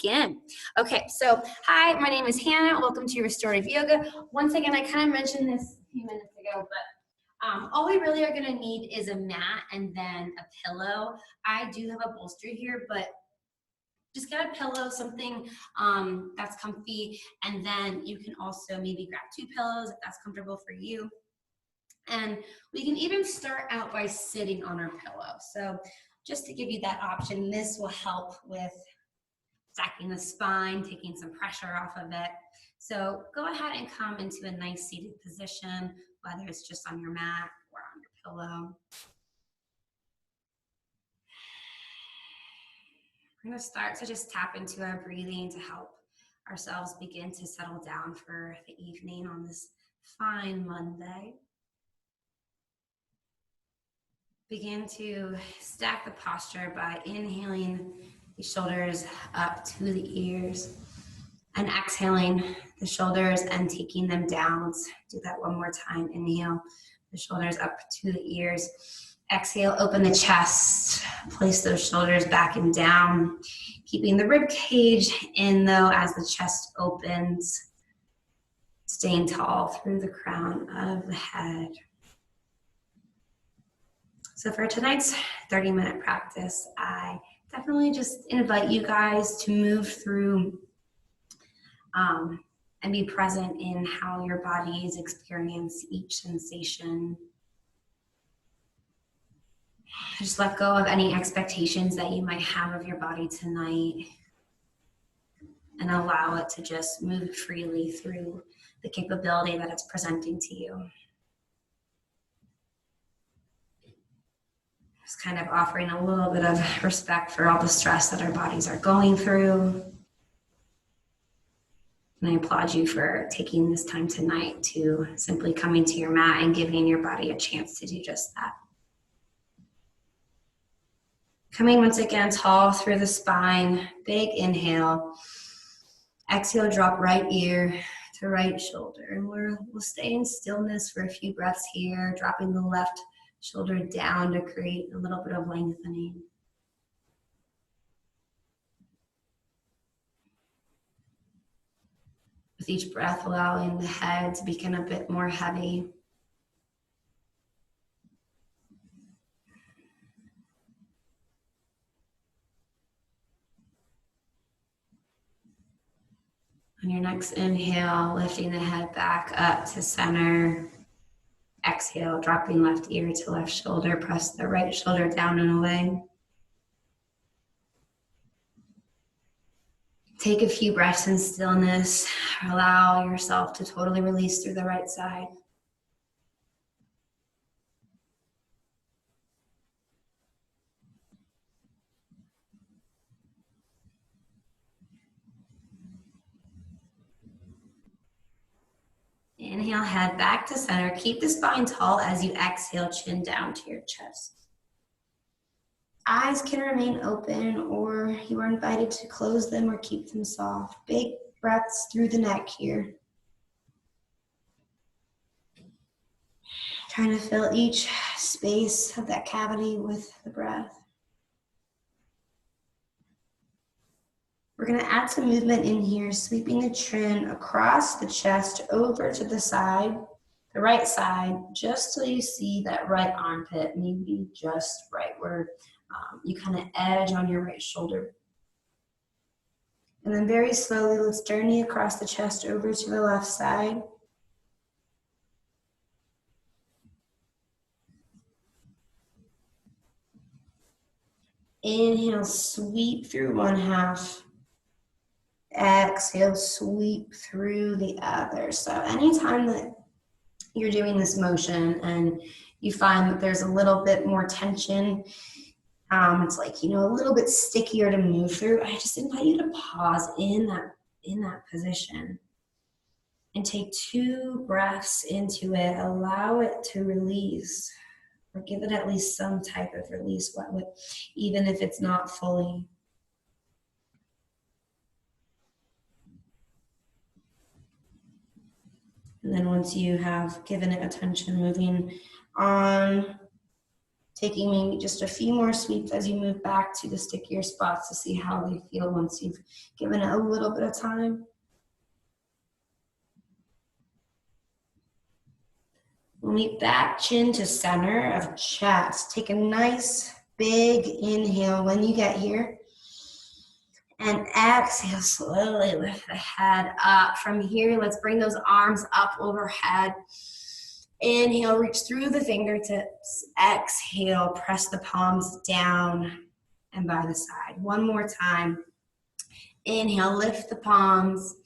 begin. Okay, so hi, my name is Hannah. Welcome to Restorative Yoga. Once again, I kind of mentioned this a few minutes ago, but all we really are going to need is a mat and then a pillow. I do have a bolster here, but just get a pillow, something that's comfy, and then you can also maybe grab 2 pillows if that's comfortable for you. And we can even start out by sitting on our pillow. So just to give you that option, this will help with stacking the spine, taking some pressure off of it. So go ahead and come into a nice seated position, whether it's just on your mat or on your pillow. We're going to start to just tap into our breathing to help ourselves begin to settle down for the evening on this fine Monday. Begin to stack the posture by inhaling the shoulders up to the ears and exhaling the shoulders and taking them down. Let's do that one more time. Inhale the shoulders up to the ears. Exhale, open the chest. Place those shoulders back and down, keeping the rib cage in though as the chest opens, staying tall through the crown of the head. So for tonight's 30-minute practice, I definitely just invite you guys to move through and be present in how your bodies experience each sensation. Just let go of any expectations that you might have of your body tonight and allow it to just move freely through the capability that it's presenting to you. Just kind of offering a little bit of respect for all the stress that our bodies are going through. And I applaud you for taking this time tonight to simply coming to your mat and giving your body a chance to do just that. Coming once again tall through the spine, big inhale. Exhale, drop right ear to right shoulder. And we'll stay in stillness for a few breaths here, dropping the left shoulder down to create a little bit of lengthening. With each breath, allowing the head to become a bit more heavy. On your next inhale, lifting the head back up to center. Exhale, dropping left ear to left shoulder. Press the right shoulder down and away. Take a few breaths in stillness. Allow yourself to totally release through the right side. Inhale, head back to center. Keep the spine tall as you exhale, chin down to your chest. Eyes can remain open, or you are invited to close them or keep them soft. Big breaths through the neck here. Trying to fill each space of that cavity with the breath. We're going to add some movement in here, sweeping the chin across the chest over to the side, the right side, just so you see that right armpit, maybe just right where you kind of edge on your right shoulder. And then very slowly, let's journey across the chest over to the left side. Inhale, sweep through one half. Exhale, sweep through the other. So anytime that you're doing this motion and you find that there's a little bit more tension, it's like, a little bit stickier to move through, I just invite you to pause in that position and take 2 breaths into it. Allow it to release, or give it at least some type of release, even if it's not fully. And then once you have given it attention, moving on Taking maybe just a few more sweeps as you move back to the stickier spots to see how they feel once you've given it a little bit of time. Leap back, chin to center of chest. Take a nice big inhale when you get here. And exhale, slowly lift the head up. From here, let's bring those arms up overhead. Inhale, reach through the fingertips. Exhale, press the palms down and by the side. One more time. Inhale, lift the palms.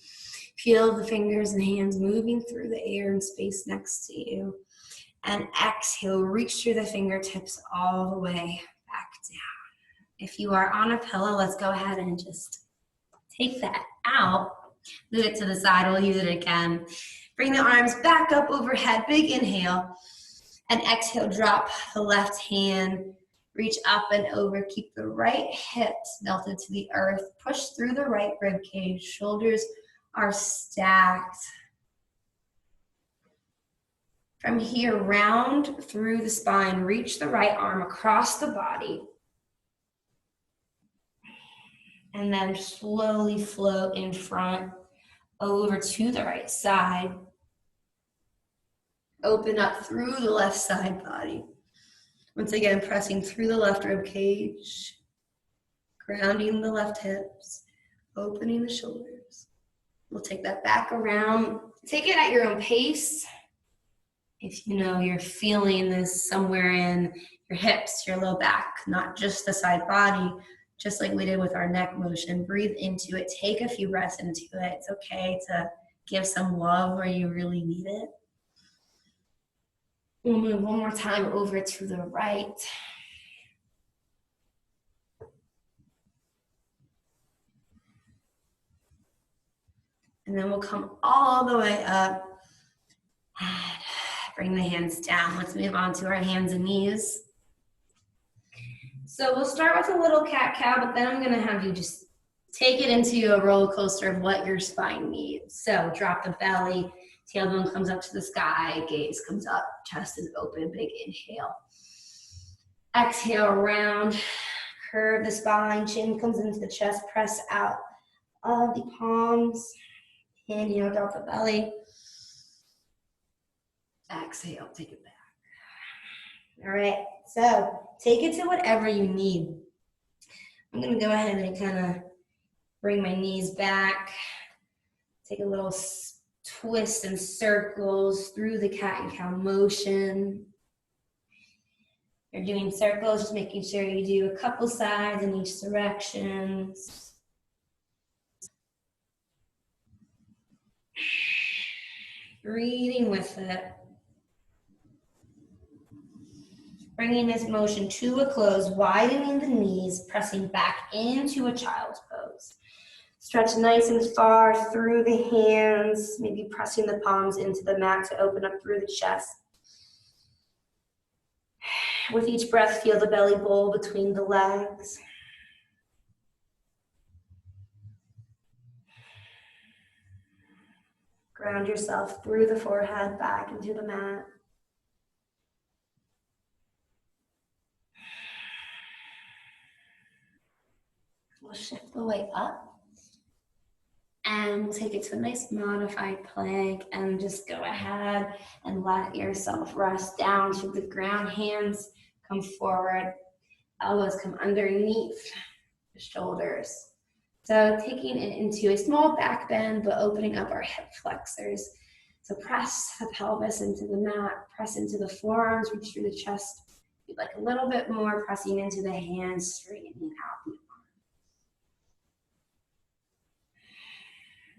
Feel the fingers and hands moving through the air and space next to you. And exhale, reach through the fingertips all the way back down. If you are on a pillow, let's go ahead and just take that out. Move it to the side, we'll use it again. Bring the arms back up overhead, big inhale. And exhale, drop the left hand, reach up and over. Keep the right hips melted to the earth. Push through the right rib cage. Shoulders are stacked. From here, round through the spine. Reach the right arm across the body. And then slowly float in front over to the right side. Open up through the left side body. Once again, pressing through the left rib cage, grounding the left hips, opening the shoulders. We'll take that back around. Take it at your own pace. If you know you're feeling this somewhere in your hips, your low back, not just the side body, just like we did with our neck motion, breathe into it. Take a few breaths into it. It's okay to give some love where you really need it. We'll move one more time over to the right. And then we'll come all the way up. Bring the hands down. Let's move on to our hands and knees. So we'll start with a little cat-cow, but then I'm going to have you just take it into a roller coaster of what your spine needs. So drop the belly, tailbone comes up to the sky, gaze comes up, chest is open, big inhale. Exhale, round, curve the spine, chin comes into the chest, press out of the palms. Inhale, drop the belly. Exhale, take it back. All right, so take it to whatever you need. I'm going to go ahead and kind of bring my knees back. Take a little twist and circles through the cat and cow motion. You're doing circles, just making sure you do a couple sides in each direction. Breathing with it. Bringing this motion to a close, widening the knees, pressing back into a child's pose. Stretch nice and far through the hands, maybe pressing the palms into the mat to open up through the chest. With each breath, feel the belly bowl between the legs. Ground yourself through the forehead back into the mat. We'll shift the weight up and we'll take it to a nice modified plank and just go ahead and let yourself rest down to the ground. Hands come forward, elbows come underneath the shoulders. So taking it into a small back bend, but opening up our hip flexors. So press the pelvis into the mat, press into the forearms, reach through the chest. If you'd like a little bit more, pressing into the hands, straightening out the arms.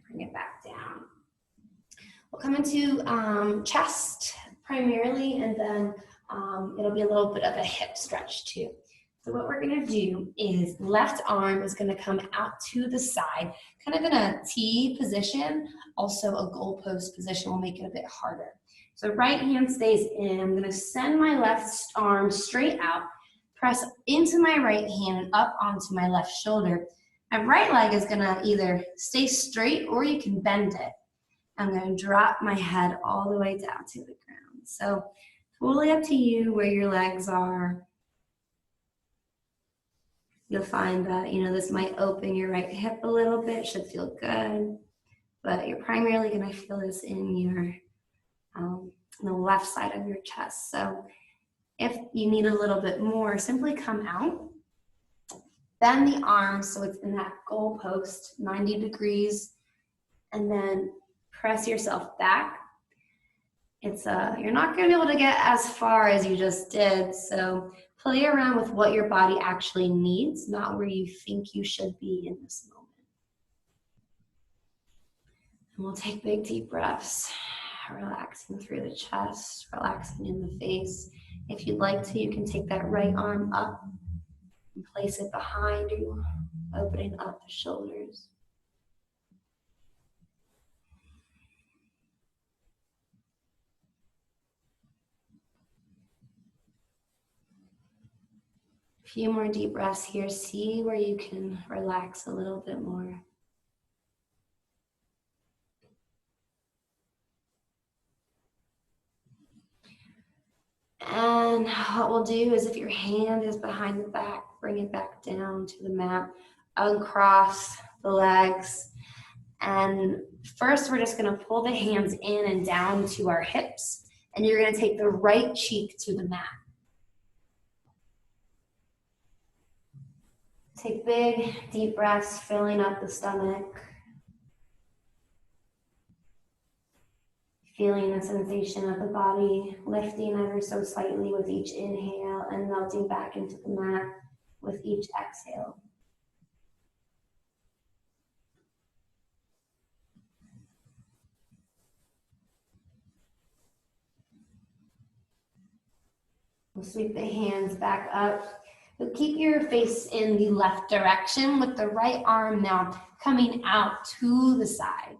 Bring it back down. We'll come into chest primarily, and then it'll be a little bit of a hip stretch too. So what we're gonna do is left arm is gonna come out to the side, kind of in a T position, also a goalpost position will make it a bit harder. So right hand stays in, I'm gonna send my left arm straight out, press into my right hand and up onto my left shoulder. My right leg is gonna either stay straight or you can bend it. I'm gonna drop my head all the way down to the ground. So fully up to you where your legs are. You'll find that, this might open your right hip a little bit, should feel good, but you're primarily going to feel this in your the left side of your chest. So if you need a little bit more, simply come out, bend the arms so it's in that goal post, 90 degrees, and then press yourself back. You're not going to be able to get as far as you just did, so play around with what your body actually needs, not where you think you should be in this moment. And we'll take big deep breaths, relaxing through the chest, relaxing in the face. If you'd like to, you can take that right arm up and place it behind you, opening up the shoulders. A few more deep breaths here. See where you can relax a little bit more. And what we'll do is if your hand is behind the back, bring it back down to the mat, uncross the legs. And first we're just gonna pull the hands in and down to our hips. And you're gonna take the right cheek to the mat. Take big, deep breaths, filling up the stomach. Feeling the sensation of the body lifting ever so slightly with each inhale and melting back into the mat with each exhale. We'll sweep the hands back up. You'll keep your face in the left direction with the right arm now coming out to the side.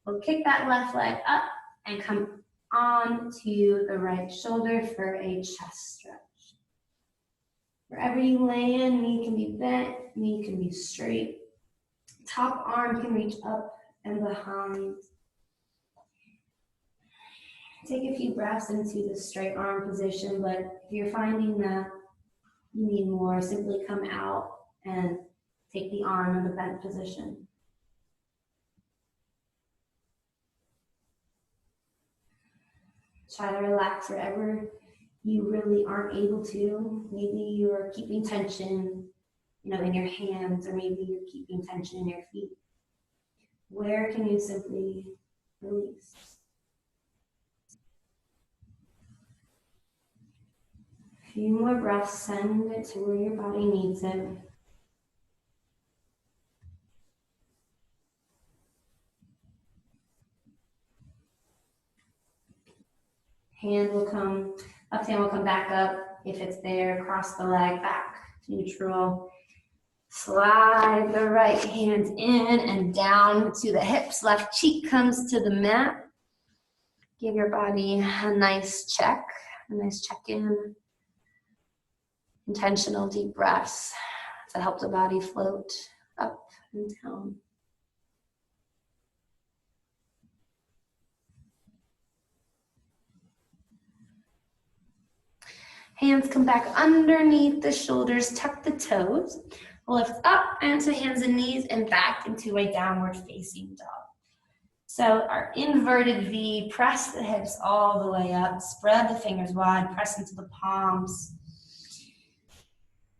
We'll kick that left leg up and come on to the right shoulder for a chest stretch. Wherever you land, knee can be bent, knee can be straight. Top arm can reach up and behind. Take a few breaths into the straight arm position, but if you're finding that you need more, simply come out and take the arm in the bent position. Try to relax wherever you really aren't able to. Maybe you're keeping tension, in your hands, or maybe you're keeping tension in your feet. Where can you simply release? A few more breaths, send it to where your body needs it. Left hand will come back up if it's there, cross the leg back to neutral. Slide the right hand in and down to the hips. Left cheek comes to the mat. Give your body a nice check-in. Intentional deep breaths to help the body float up and down. Hands come back underneath the shoulders, tuck the toes, lift up onto hands and knees and back into a downward facing dog. So our inverted V, press the hips all the way up, spread the fingers wide, press into the palms.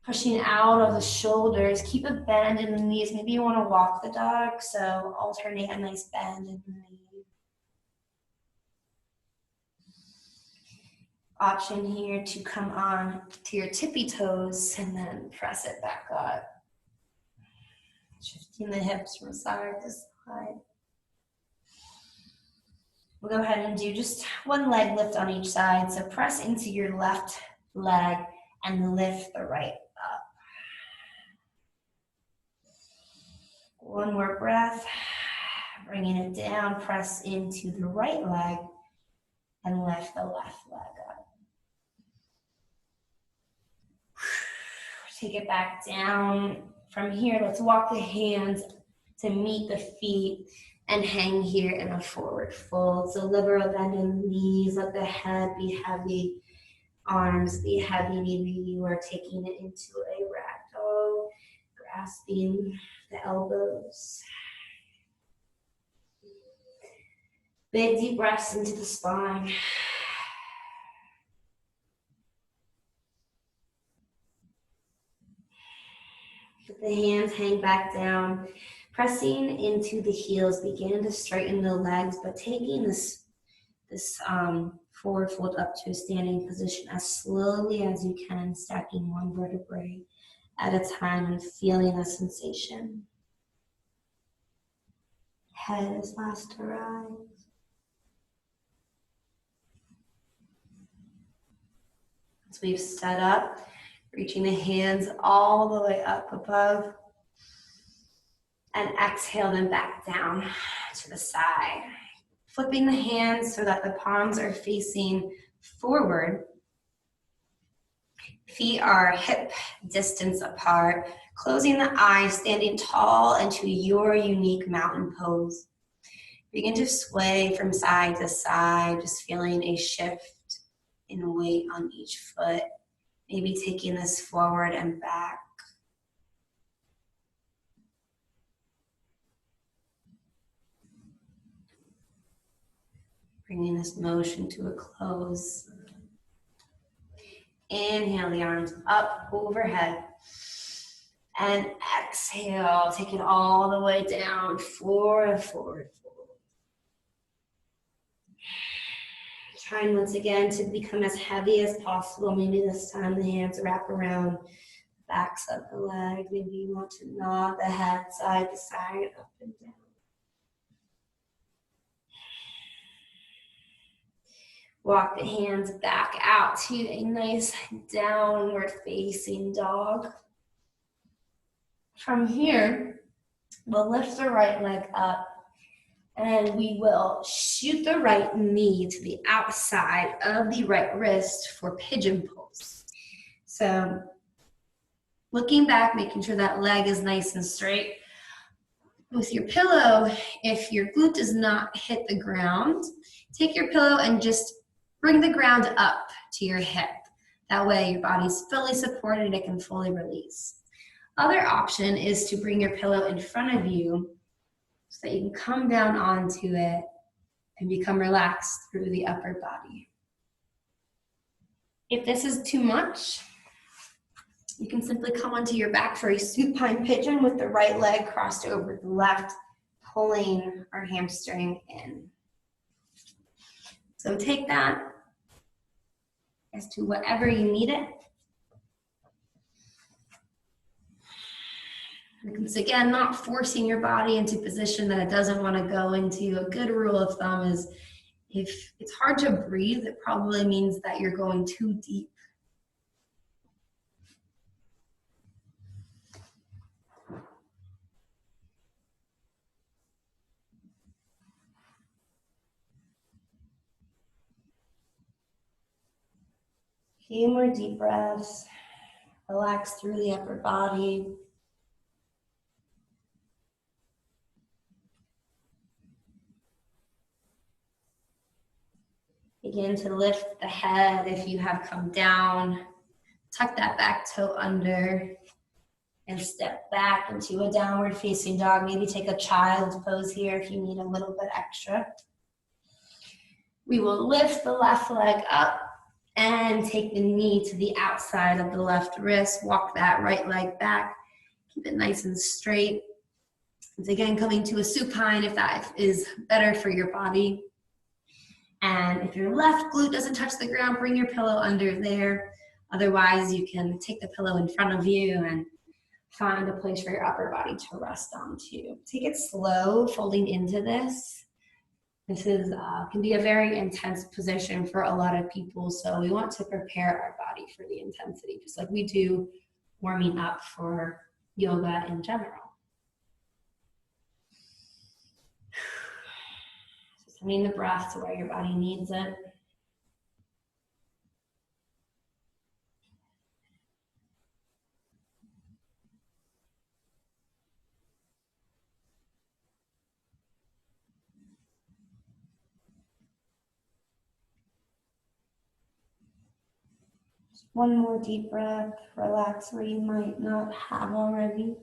Pushing out of the shoulders, keep a bend in the knees. Maybe you want to walk the dog, so alternate a nice bend in the knee. Option here to come on to your tippy toes and then press it back up. Shifting the hips from side to side. We'll go ahead and do just one leg lift on each side. So press into your left leg and lift the right up. One more breath. Bringing it down, press into the right leg and lift the left leg up. Take it back down. From here, let's walk the hands to meet the feet and hang here in a forward fold. So liberal bend in the knees, let the head be heavy, arms be heavy. Maybe you are taking it into a grasping the elbows. Big deep breaths into the spine. Let the hands hang back down. Pressing into the heels, begin to straighten the legs, but taking this forward fold up to a standing position as slowly as you can, stacking one vertebrae at a time and feeling the sensation. Head is last to rise. As we've stood up, reaching the hands all the way up above, and exhale them back down to the side. Flipping the hands so that the palms are facing forward. Feet are hip distance apart. Closing the eyes, standing tall into your unique mountain pose. Begin to sway from side to side, just feeling a shift in weight on each foot. Maybe taking this forward and back. Bringing this motion to a close. Inhale the arms up overhead. And exhale, take it all the way down, forward, forward, forward. Trying once again to become as heavy as possible. Maybe this time the hands wrap around the backs of the legs. Maybe you want to nod the head side to side, up and down. Walk the hands back out to a nice downward facing dog. From here, we'll lift the right leg up and we will shoot the right knee to the outside of the right wrist for Pigeon Pulse. So looking back, making sure that leg is nice and straight. With your pillow, if your glute does not hit the ground, take your pillow and just bring the ground up to your hip. That way your body's fully supported and it can fully release. Other option is to bring your pillow in front of you so that you can come down onto it and become relaxed through the upper body. If this is too much, you can simply come onto your back for a supine pigeon with the right leg crossed over the left, pulling our hamstring in. So take that as to whatever you need it. Once again, not forcing your body into a position that it doesn't want to go into. A good rule of thumb is if it's hard to breathe, it probably means that you're going too deep. Few more deep breaths. Relax through the upper body. Begin to lift the head if you have come down. Tuck that back toe under and step back into a downward facing dog. Maybe take a child's pose here if you need a little bit extra. We will lift the left leg up and take the knee to the outside of the left wrist. Walk that right leg back. Keep it nice and straight. Once again, coming to a supine if that is better for your body. And if your left glute doesn't touch the ground, bring your pillow under there. Otherwise, you can take the pillow in front of you and find a place for your upper body to rest onto. Take it slow, folding into this. This is can be a very intense position for a lot of people, so we want to prepare our body for the intensity, just like we do warming up for yoga in general. So sending the breath to where your body needs it. One more deep breath. Relax where you might not have already.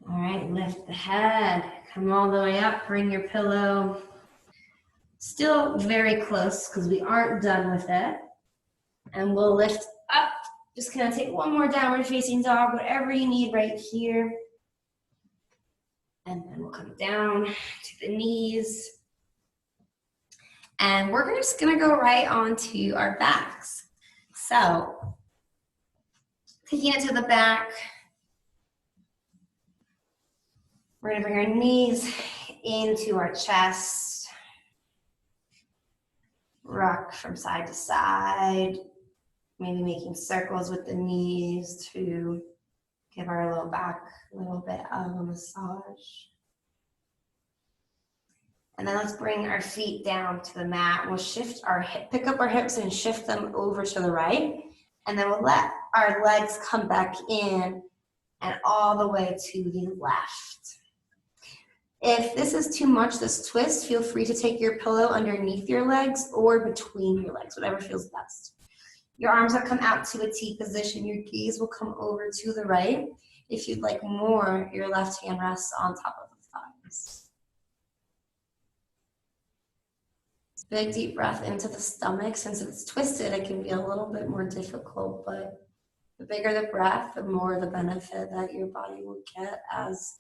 All right, lift the head, come all the way up, bring your pillow still very close because we aren't done with it. And we'll lift up, just gonna take one more downward facing dog, whatever you need right here. And then we'll come down to the knees. And we're just gonna go right onto our backs. So, taking it to the back, we're gonna bring our knees into our chest, rock from side to side, maybe making circles with the knees to give our low back a little bit of a massage. And then let's bring our feet down to the mat. We'll shift our pick up our hips and shift them over to the right. And then we'll let our legs come back in and all the way to the left. If this is too much, this twist, feel free to take your pillow underneath your legs or between your legs, whatever feels best. Your arms will come out to a T position. Your gaze will come over to the right. If you'd like more, your left hand rests on top of the thighs. Big deep breath into the stomach. Since it's twisted, it can be a little bit more difficult, but the bigger the breath, the more the benefit that your body will get as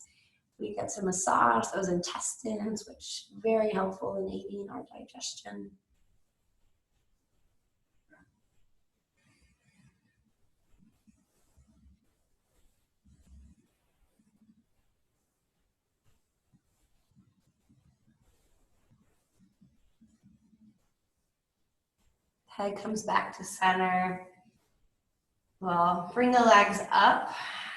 we get to massage those intestines, which is very helpful in aiding our digestion. Head comes back to center. Well, bring the legs up,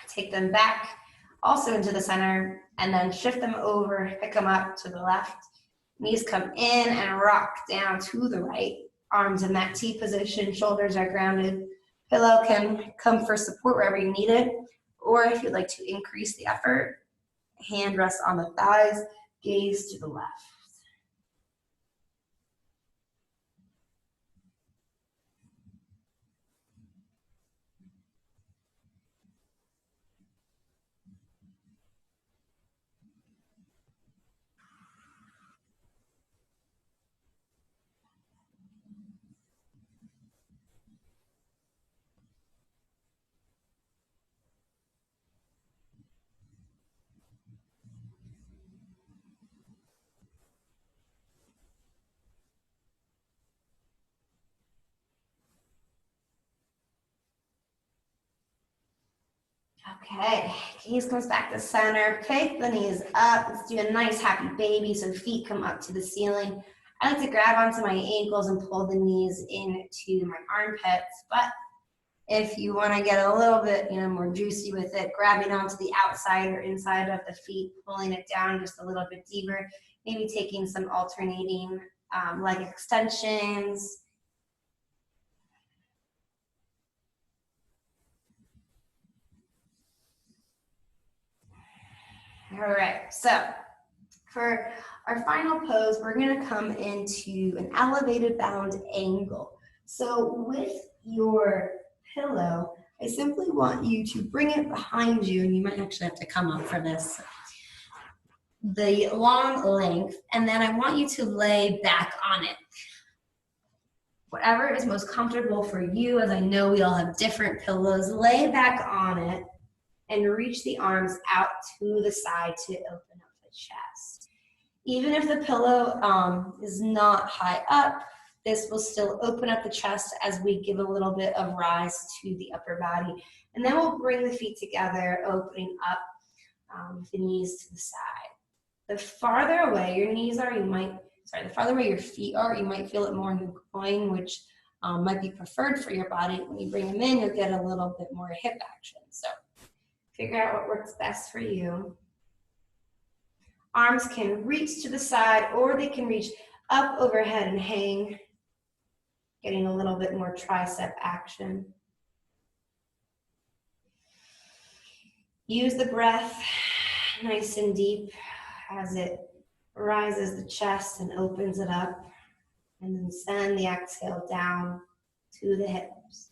take them back also into the center, and then shift them over, pick them up to the left. Knees come in and rock down to the right. Arms in that T position, shoulders are grounded. Pillow can come for support wherever you need it, or if you'd like to increase the effort, hand rests on the thighs, gaze to the left. Okay, gaze comes back to center. Pick the knees up. Let's do a nice happy baby. So feet come up to the ceiling. I like to grab onto my ankles and pull the knees into my armpits. But if you want to get a little bit, more juicy with it, grabbing onto the outside or inside of the feet, pulling it down just a little bit deeper. Maybe taking some alternating leg extensions. All right, so for our final pose, we're gonna come into an elevated bound angle. So with your pillow, I simply want you to bring it behind you, and you might actually have to come up for this, the long length, and then I want you to lay back on it. Whatever is most comfortable for you, as I know we all have different pillows, lay back on it and reach the arms out to the side to open up the chest. Even if the pillow is not high up, this will still open up the chest as we give a little bit of rise to the upper body. And then we'll bring the feet together, opening up the knees to the side. The farther away your knees are, the farther away your feet are, you might feel it more in the groin, which might be preferred for your body. When you bring them in, you'll get a little bit more hip action. So figure out what works best for you. Arms can reach to the side, or they can reach up overhead and hang, getting a little bit more tricep action. Use the breath nice and deep as it rises the chest and opens it up, and then send the exhale down to the hips.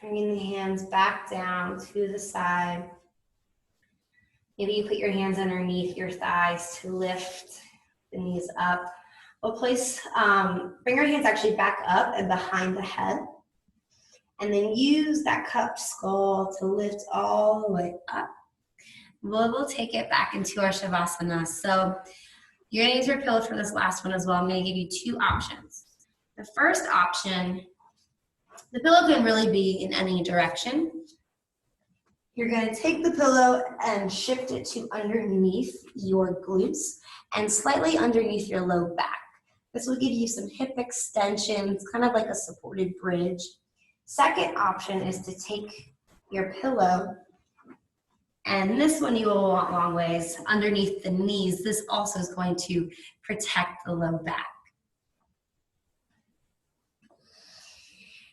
Bringing the hands back down to the side. Maybe you put your hands underneath your thighs to lift the knees up. We'll place, bring our hands actually back up and behind the head. And then use that cupped skull to lift all the way up. We'll take it back into our Shavasana. So you're gonna use your pillow for this last one as well. I'm gonna give you two options. The first option, the pillow can really be in any direction. You're gonna take the pillow and shift it to underneath your glutes and slightly underneath your low back. This will give you some hip extensions, kind of like a supported bridge. Second option is to take your pillow, and this one you will want long ways underneath the knees. This also is going to protect the low back.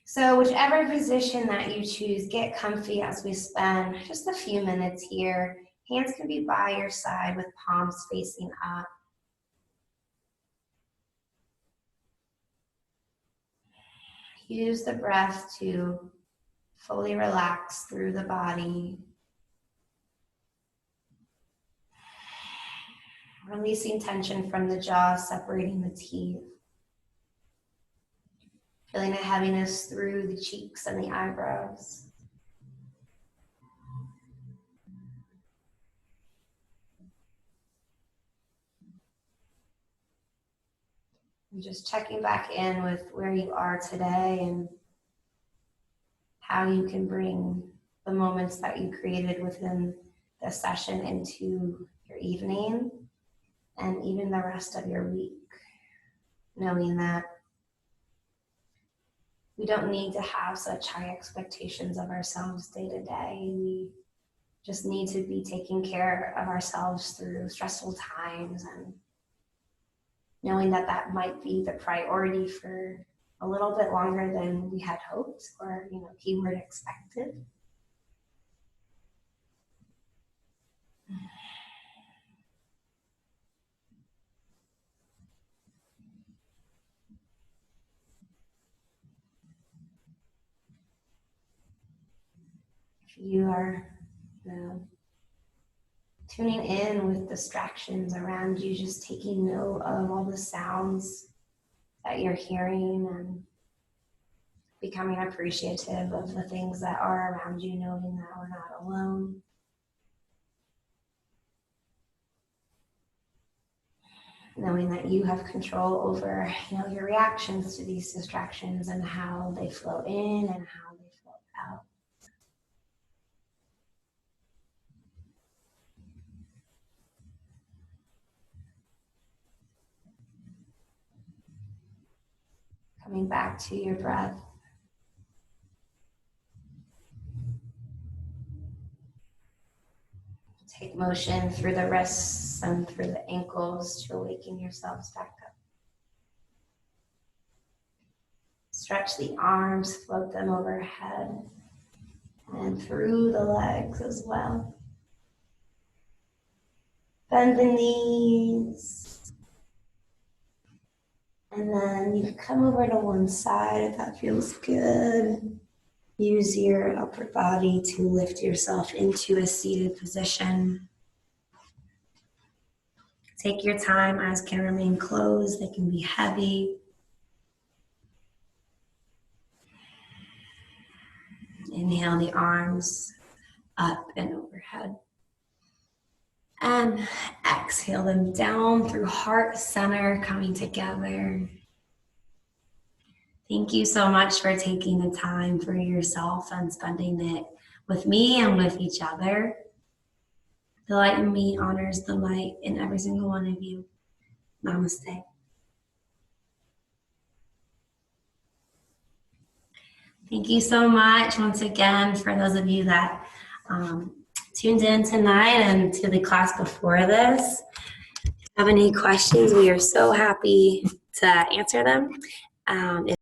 So whichever position that you choose, get comfy as we spend just a few minutes here. Hands can be by your side with palms facing up. Use the breath to fully relax through the body. Releasing tension from the jaw, separating the teeth. Feeling a heaviness through the cheeks and the eyebrows. And just checking back in with where you are today and how you can bring the moments that you created within the session into your evening and even the rest of your week. Knowing that we don't need to have such high expectations of ourselves day to day. We just need to be taking care of ourselves through stressful times, and knowing that that might be the priority for a little bit longer than we had hoped or, keyword expected. If you are, tuning in with distractions around you, just taking note of all the sounds that you're hearing and becoming appreciative of the things that are around you, knowing that we're not alone. Knowing that you have control over, your reactions to these distractions and how they flow in and how they flow out. Coming back to your breath. Take motion through the wrists and through the ankles to awaken yourselves back up. Stretch the arms, float them overhead and through the legs as well. Bend the knees. And then you can come over to one side if that feels good. Use your upper body to lift yourself into a seated position. Take your time. Eyes can remain closed. They can be heavy. Inhale the arms up and overhead. And exhale them down through heart center, coming together. Thank you so much for taking the time for yourself and spending it with me and with each other. The light in me honors the light in every single one of you. Namaste. Thank you so much once again for those of you that tuned in tonight and to the class before this. If you have any questions, we are so happy to answer them. If